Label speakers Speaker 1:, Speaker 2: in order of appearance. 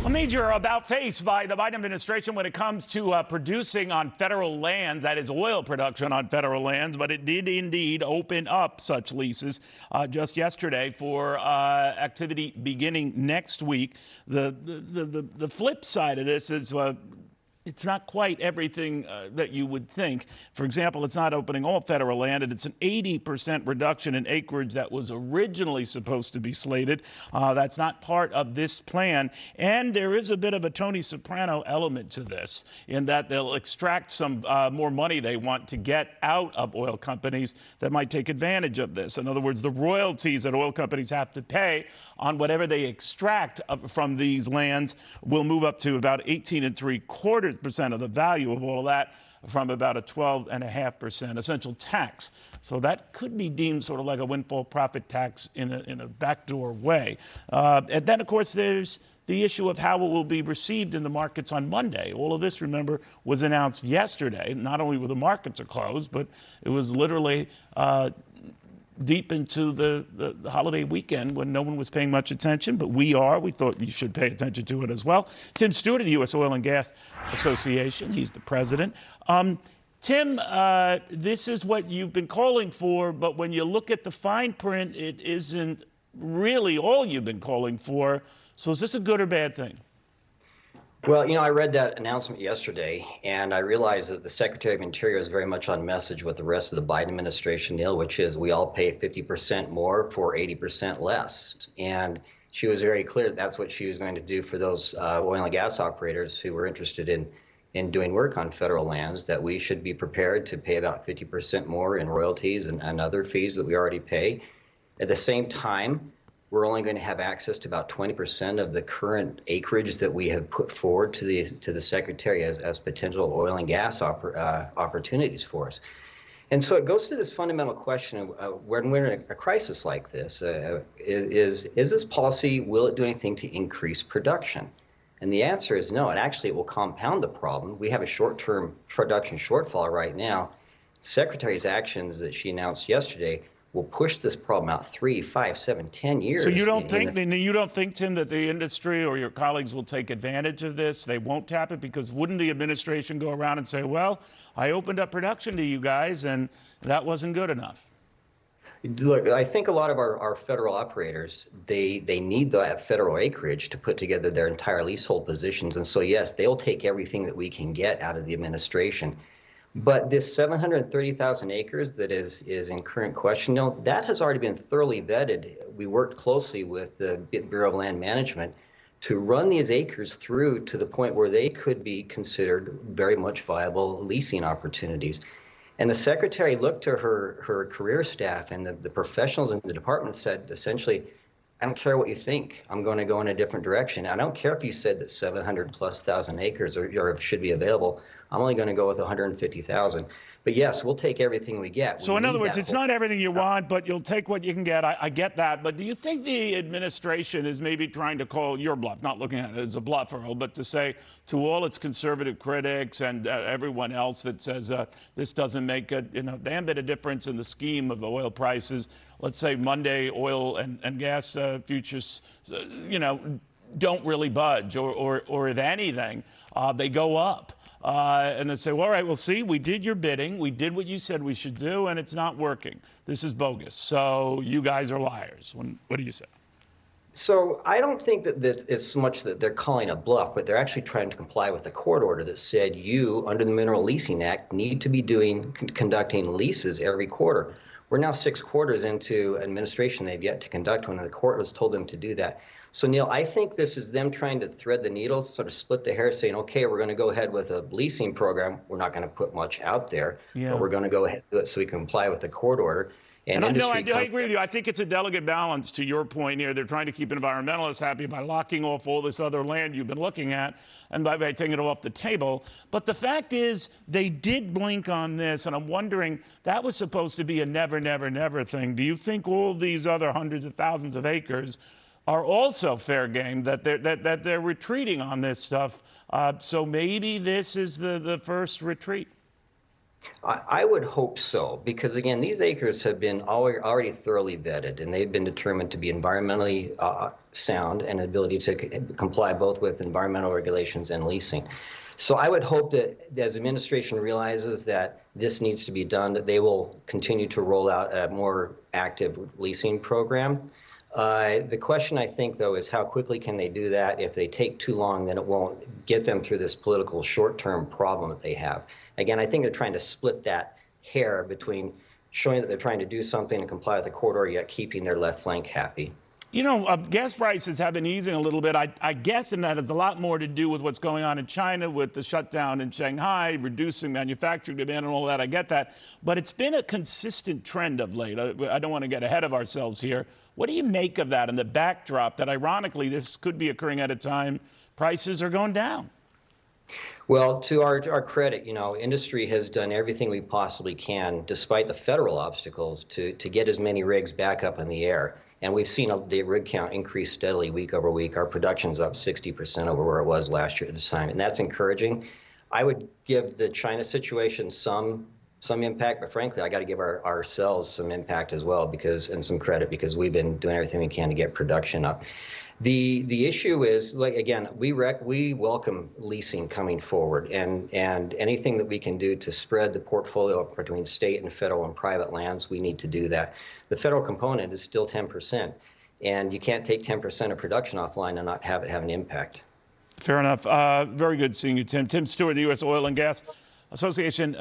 Speaker 1: A major about face by the Biden administration when it comes to producing on federal lands, that is oil production on federal lands, but it did indeed open up such leases just yesterday for activity beginning next week. The flip side of this is it's not quite everything that you would think. For example, it's not opening all federal land, and it's an 80% reduction in acreage that was originally supposed to be slated. That's not part of this plan. And there is a bit of a Tony Soprano element to this, in that they'll extract some more money they want to get out of oil companies that might take advantage of this. In other words, the royalties that oil companies have to pay on whatever they extract from these lands will move up to about 18.75% of the value of all of that, from about a 12.5% essential tax. So that could be deemed sort of like a windfall profit tax in a backdoor way. And then, of course, there's the issue of how it will be received in the markets on Monday. All of this, remember, was announced yesterday. Not only were the markets are closed, but it was literally deep into the holiday weekend when no one was paying much attention, but we are. We thought you should pay attention to it as well. Tim Stewart of the U.S. Oil and Gas Association, he's the president. Tim, this is what you've been calling for, but when you look at the fine print, it isn't really all you've been calling for. So is this a good or bad thing?
Speaker 2: Well, I read that announcement yesterday, and I realized that the Secretary of Interior is very much on message with the rest of the Biden administration, Neil, which is we all pay 50% more for 80% less. And she was very clear that that's what she was going to do for those oil and gas operators who were interested in doing work on federal lands, that we should be prepared to pay about 50% more in royalties and other fees that we already pay. At the same time, we're only going to have access to about 20% of the current acreage that we have put forward to the Secretary as potential oil and gas opportunities for us. And so it goes to this fundamental question of when we're in a crisis like this, is this policy, will it do anything to increase production? And the answer is no. And actually, it will compound the problem. We have a short-term production shortfall right now. The Secretary's actions that she announced yesterday will push this problem out 3, 5, 7, 10 years.
Speaker 1: So you don't think, Tim, that the industry or your colleagues will take advantage of this? They won't tap it? Because wouldn't the administration go around and say, well, I opened up production to you guys and that wasn't good enough?
Speaker 2: Look, I think a lot of our federal operators, they need that federal acreage to put together their entire leasehold positions. And so, yes, they'll take everything that we can get out of the administration. But this 730,000 acres that is in current question, that has already been thoroughly vetted. We worked closely with the Bureau of Land Management to run these acres through to the point where they could be considered very much viable leasing opportunities. And the Secretary looked to her career staff and the professionals in the department said, essentially, I don't care what you think. I'm going to go in a different direction. I don't care if you said that 700,000+ acres or should be available. I'm only going to go with 150,000. But yes, we'll take everything we get.
Speaker 1: So in other words, it's not everything you want, but you'll take what you can get. I get that. But do you think the administration is maybe trying to call your bluff, not looking at it as a bluff, Earl, but to say to all its conservative critics and everyone else that says this doesn't make a damn bit of difference in the scheme of oil prices, let's say Monday oil and gas futures, don't really budge, or if anything, they go up. And they say, well, all right, well, see, we did your bidding. We did what you said we should do, and it's not working. This is bogus. So you guys are liars. What do you say?
Speaker 2: So I don't think that it's so much that they're calling a bluff, but they're actually trying to comply with the court order that said you, under the Mineral Leasing Act, need to be conducting leases every quarter. We're now 6 quarters into administration. They've yet to conduct one, and the court has told them to do that. So, Neil, I think this is them trying to thread the needle, sort of split the hair, saying, okay, we're going to go ahead with a leasing program. We're not going to put much out there, but we're going to go ahead and do it so we can comply with the court order.
Speaker 1: And I agree with you. I think it's a delicate balance to your point here. They're trying to keep environmentalists happy by locking off all this other land you've been looking at and by taking it off the table. But the fact is they did blink on this, and I'm wondering, that was supposed to be a never, never, never thing. Do you think all these other hundreds of thousands of acres are also fair game, that they're retreating on this stuff? So maybe this is the first retreat.
Speaker 2: I would hope so, because again, these acres have been already thoroughly vetted, and they've been determined to be environmentally sound and ability to comply both with environmental regulations and leasing. So I would hope that as administration realizes that this needs to be done, that they will continue to roll out a more active leasing program. The question, I think, though, is how quickly can they do that? If they take too long, then it won't get them through this political short-term problem that they have. Again, I think they're trying to split that hair between showing that they're trying to do something and comply with the corridor, yet keeping their left flank happy.
Speaker 1: You know, gas prices have been easing a little bit. I guess in that it's a lot more to do with what's going on in China with the shutdown in Shanghai, reducing manufacturing demand and all that. I get that. But it's been a consistent trend of late. I don't want to get ahead of ourselves here. What do you make of that and the backdrop that, ironically, this could be occurring at a time prices are going down?
Speaker 2: Well, to our credit, industry has done everything we possibly can, despite the federal obstacles, to get as many rigs back up in the air. And we've seen the rig count increase steadily week over week. Our production's up 60% over where it was last year at this time, and that's encouraging. I would give the China situation some impact, but frankly, I got to give ourselves some impact as well, and some credit, because we've been doing everything we can to get production up. The issue is, like, again, we welcome leasing coming forward, and anything that we can do to spread the portfolio between state and federal and private lands, we need to do that. The federal component is still 10%, and you can't take 10% of production offline and not have it have an impact.
Speaker 1: Fair enough. Very good seeing you, Tim. Tim Stewart, the U.S. Oil and Gas Association.